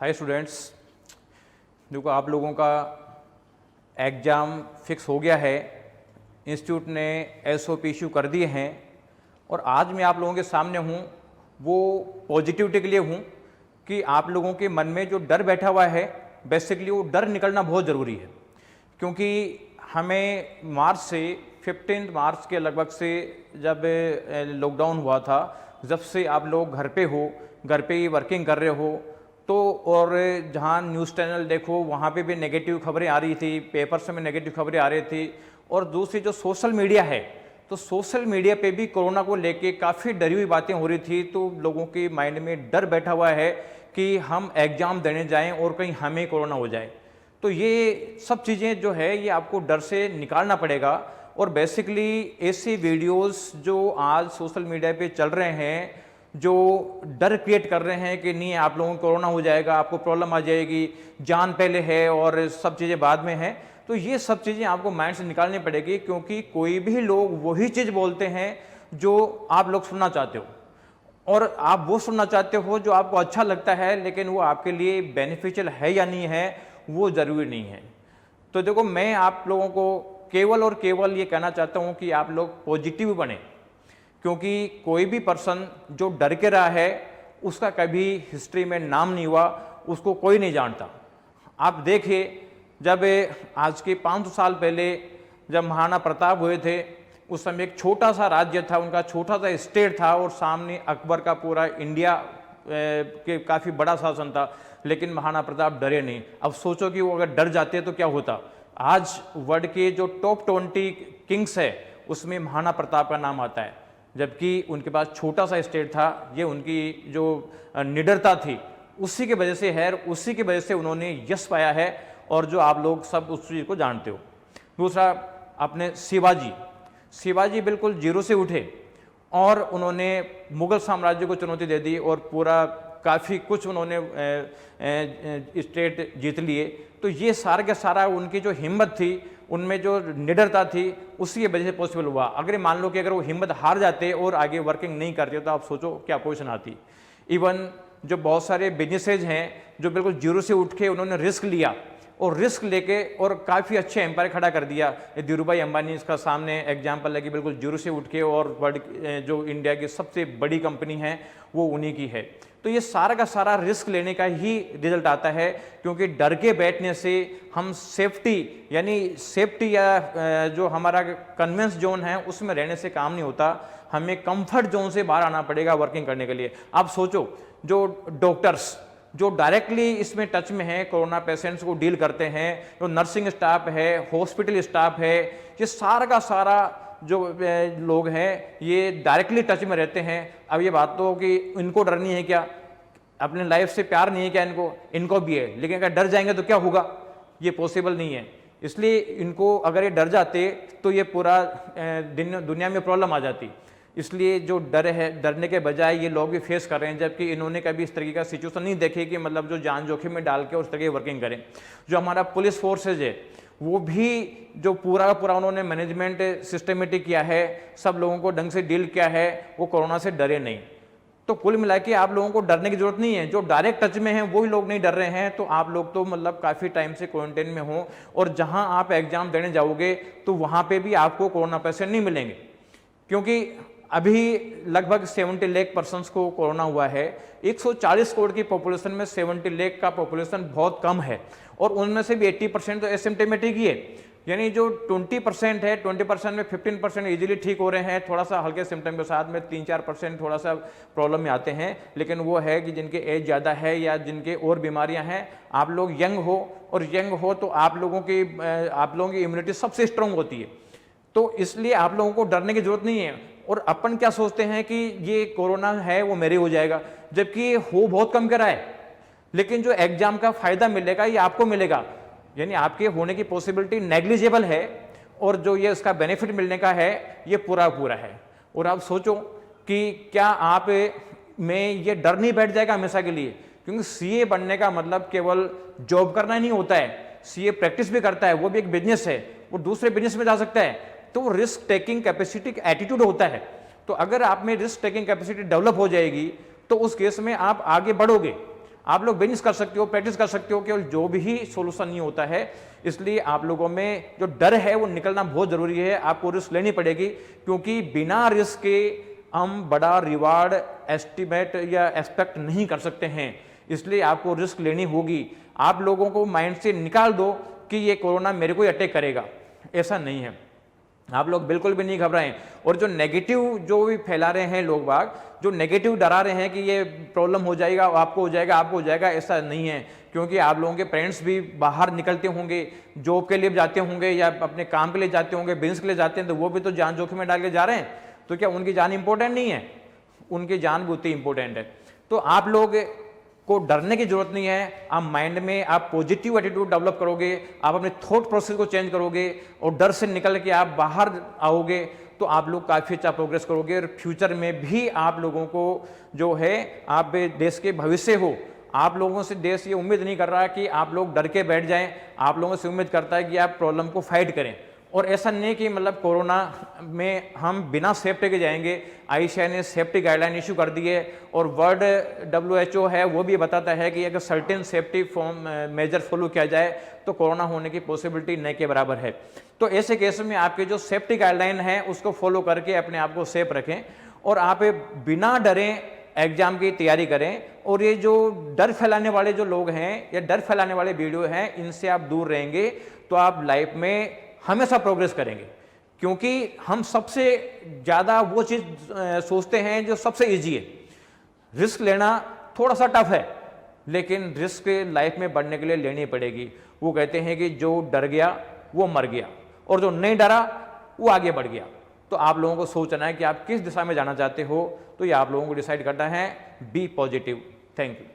Hi students, देखो आप लोगों का एग्ज़ाम फिक्स हो गया है। इंस्टीट्यूट ने एसओपी इशू कर दिए हैं और आज मैं आप लोगों के सामने हूँ वो पॉजिटिविटी के लिए हूँ कि आप लोगों के मन में जो डर बैठा हुआ है बेसिकली वो डर निकलना बहुत ज़रूरी है। क्योंकि हमें मार्च से 15 मार्च के लगभग से जब लॉकडाउन हुआ था, जब से आप लोग घर पे ही वर्किंग कर रहे हो, तो और जहाँ न्यूज़ चैनल देखो वहाँ पे भी नेगेटिव खबरें आ रही थी, पेपर्स में नेगेटिव खबरें आ रही थी। और दूसरी जो सोशल मीडिया है, तो सोशल मीडिया पे भी कोरोना को लेके काफ़ी डरी हुई बातें हो रही थी। तो लोगों के माइंड में डर बैठा हुआ है कि हम एग्ज़ाम देने जाएं और कहीं हमें कोरोना हो जाए। तो ये सब चीज़ें जो है ये आपको डर से निकालना पड़ेगा। और बेसिकली ऐसे वीडियोस जो आज सोशल मीडिया पे चल रहे हैं, जो डर क्रिएट कर रहे हैं कि नहीं आप लोगों को कोरोना हो जाएगा, आपको प्रॉब्लम आ जाएगी, जान पहले है और सब चीज़ें बाद में हैं, तो ये सब चीज़ें आपको माइंड से निकालनी पड़ेगी। क्योंकि कोई भी लोग वही चीज़ बोलते हैं जो आप लोग सुनना चाहते हो, और आप वो सुनना चाहते हो जो आपको अच्छा लगता है, लेकिन वो आपके लिए बेनिफिशियल है या नहीं है वो ज़रूरी नहीं है। तो देखो, मैं आप लोगों को केवल और केवल ये कहना चाहता हूँ कि आप लोग पॉजिटिव बने। क्योंकि कोई भी पर्सन जो डर के रहा है उसका कभी हिस्ट्री में नाम नहीं हुआ, उसको कोई नहीं जानता। आप देखिए, जब आज के 500 साल पहले जब महाराणा प्रताप हुए थे, उस समय एक छोटा सा राज्य था, उनका छोटा सा स्टेट था, और सामने अकबर का पूरा इंडिया के काफ़ी बड़ा शासन था, लेकिन महाराणा प्रताप डरे नहीं। अब सोचो कि वो अगर डर जाते तो क्या होता। आज वर्ल्ड के जो टॉप 20 किंग्स है उसमें महाराणा प्रताप का नाम आता है, जबकि उनके पास छोटा सा स्टेट था। ये उनकी जो निडरता थी उसी की वजह से है, उसी की वजह से उन्होंने यश पाया है, और जो आप लोग सब उस चीज़ को जानते हो। दूसरा, अपने शिवाजी बिल्कुल जीरो से उठे और उन्होंने मुगल साम्राज्य को चुनौती दे दी और पूरा काफ़ी कुछ उन्होंने स्टेट जीत लिए। तो ये सारा का सारा उनकी जो हिम्मत थी, उनमें जो निडरता थी, उसी की वजह से पॉसिबल हुआ। अगर मान लो कि अगर वो हिम्मत हार जाते और आगे वर्किंग नहीं करते तो आप सोचो क्या पोजीशन आती। इवन जो बहुत सारे बिजनेसेज हैं जो बिल्कुल जीरो से उठ के उन्होंने रिस्क लिया, और रिस्क लेके और काफ़ी अच्छे एम्पायर खड़ा कर दिया। धीरूभाई अंबानी इसका सामने एग्जाम्पल है कि बिल्कुल जीरो से उठ के और वर्ल्ड जो इंडिया की सबसे बड़ी कंपनी है वो उन्हीं की है। तो ये सारा का सारा रिस्क लेने का ही रिजल्ट आता है। क्योंकि डर के बैठने से हम सेफ्टी या जो हमारा कन्वेंस जोन है उसमें रहने से काम नहीं होता। हमें कंफर्ट जोन से बाहर आना पड़ेगा वर्किंग करने के लिए। आप सोचो, जो डॉक्टर्स जो डायरेक्टली इसमें टच में है, कोरोना पेशेंट्स को डील करते हैं, जो नर्सिंग स्टाफ है, हॉस्पिटल स्टाफ है, ये सारा का सारा जो लोग हैं ये डायरेक्टली टच में रहते हैं। अब ये बात तो कि इनको डर नहीं है क्या, अपने लाइफ से प्यार नहीं है क्या इनको भी है, लेकिन अगर डर जाएंगे तो क्या होगा, ये पॉसिबल नहीं है। इसलिए इनको अगर ये डर जाते तो ये पूरा दुनिया में प्रॉब्लम आ जाती। इसलिए जो डर है, डरने के बजाय ये लोग भी फेस कर रहे हैं, जबकि इन्होंने कभी इस तरीके का सिचुएशन नहीं देखे कि मतलब जो जान जोखिम में डाल के उस तरह की वर्किंग करें। जो हमारा पुलिस फोर्सेज है वो भी जो पूरा का पूरा उन्होंने मैनेजमेंट सिस्टमेटिक किया है, सब लोगों को ढंग से डील किया है, वो कोरोना से डरे नहीं। तो कुल मिला के आप लोगों को डरने की जरूरत नहीं है। जो डायरेक्ट टच में हैं वही लोग नहीं डर रहे हैं, तो आप लोग तो मतलब काफ़ी टाइम से क्वारंटाइन में हो, और जहां आप एग्जाम देने जाओगे तो वहां पे भी आपको कोरोना पेशेंट नहीं मिलेंगे। क्योंकि अभी लगभग 70 लाख पर्सन्स को कोरोना हुआ है। 140 करोड़ की पॉपुलेशन में 70 लाख का पॉपुलेशन बहुत कम है, और उनमें से भी 80% तो एसिम्प्टोमेटिक ही है। यानी जो 20% है, 20% में 15% इजीली ठीक हो रहे हैं, थोड़ा सा हल्के सिम्टम के साथ में 3-4% थोड़ा सा प्रॉब्लम में आते हैं। लेकिन वो है कि जिनके एज ज़्यादा है या जिनके और बीमारियां हैं, आप लोग यंग हो तो आप लोगों की इम्यूनिटी सबसे स्ट्रांग होती है। तो इसलिए आप लोगों को डरने की जरूरत नहीं है। और अपन क्या सोचते हैं कि ये कोरोना है वो मेरे हो जाएगा, जबकि हो बहुत कम करा है, लेकिन जो एग्जाम का फायदा मिलेगा ये आपको मिलेगा। यानी आपके होने की पॉसिबिलिटी नेग्लिजिबल है, और जो ये इसका बेनिफिट मिलने का है ये पूरा है। और आप सोचो कि क्या आप में ये डर नहीं बैठ जाएगा हमेशा के लिए। क्योंकि सीए बनने का मतलब केवल जॉब करना ही नहीं होता है, सीए प्रैक्टिस भी करता है, वो भी एक बिजनेस है, वो दूसरे बिजनेस में जा सकता है। तो रिस्क टेकिंग कैपेसिटी का एटीट्यूड होता है। तो अगर आप में रिस्क टेकिंग कैपेसिटी डेवलप हो जाएगी तो उस केस में आप आगे बढ़ोगे। आप लोग बिजनेस कर सकते हो, प्रैक्टिस कर सकते हो, केवल जो भी सोल्यूशन नहीं होता है। इसलिए आप लोगों में जो डर है वो निकलना बहुत जरूरी है। आपको रिस्क लेनी पड़ेगी, क्योंकि बिना रिस्क के हम बड़ा रिवार्ड एस्टिमेट या एक्सपेक्ट नहीं कर सकते हैं। इसलिए आपको रिस्क लेनी होगी। आप लोगों को माइंड से निकाल दो कि ये कोरोना मेरे को अटैक करेगा, ऐसा नहीं है। आप लोग बिल्कुल भी नहीं घबराएं। और जो नेगेटिव जो भी फैला रहे हैं लोग बाग, जो नेगेटिव डरा रहे हैं कि ये प्रॉब्लम हो जाएगा, आपको हो जाएगा, आपको हो जाएगा, ऐसा नहीं है। क्योंकि आप लोगों के पेरेंट्स भी बाहर निकलते होंगे, जॉब के लिए जाते होंगे या अपने काम के लिए जाते होंगे, बिजनेस के लिए जाते हैं, तो वो भी तो जान जोखिम में डाल के जा रहे हैं। तो क्या उनकी जान इंपॉर्टेंट नहीं है? उनकी जान भी उतनी इंपॉर्टेंट है। तो आप लोग को डरने की जरूरत नहीं है। आप माइंड में आप पॉजिटिव एटीट्यूड डेवलप करोगे, आप अपने थॉट प्रोसेस को चेंज करोगे और डर से निकल के आप बाहर आओगे, तो आप लोग काफ़ी अच्छा प्रोग्रेस करोगे। और फ्यूचर में भी आप लोगों को जो है, आप देश के भविष्य हो। आप लोगों से देश ये उम्मीद नहीं कर रहा कि आप लोग डर के बैठ जाएं। आप लोगों से उम्मीद करता है कि आप प्रॉब्लम को फाइट करें। और ऐसा नहीं कि मतलब कोरोना में हम बिना सेफ्टी के जाएंगे। आईसीएमआर ने सेफ्टी गाइडलाइन इशू कर दी है, और वर्ल्ड WHO है वो भी बताता है कि अगर सर्टेन सेफ्टी मेजर फॉलो किया जाए तो कोरोना होने की पॉसिबिलिटी न के बराबर है। तो ऐसे केस में आपके जो सेफ्टी गाइडलाइन है उसको फॉलो करके अपने आप को सेफ रखें, और आप बिना डरे एग्जाम की तैयारी करें। और ये जो डर फैलाने वाले जो लोग हैं या डर फैलाने वाले वीडियो हैं, इनसे आप दूर रहेंगे तो आप लाइफ में हमेशा प्रोग्रेस करेंगे। क्योंकि हम सबसे ज़्यादा वो चीज़ सोचते हैं जो सबसे इजी है। रिस्क लेना थोड़ा सा टफ है, लेकिन रिस्क लाइफ में बढ़ने के लिए लेनी पड़ेगी। वो कहते हैं कि जो डर गया वो मर गया, और जो नहीं डरा वो आगे बढ़ गया। तो आप लोगों को सोचना है कि आप किस दिशा में जाना चाहते हो, तो ये आप लोगों को डिसाइड करना है। Be positive. Thank you.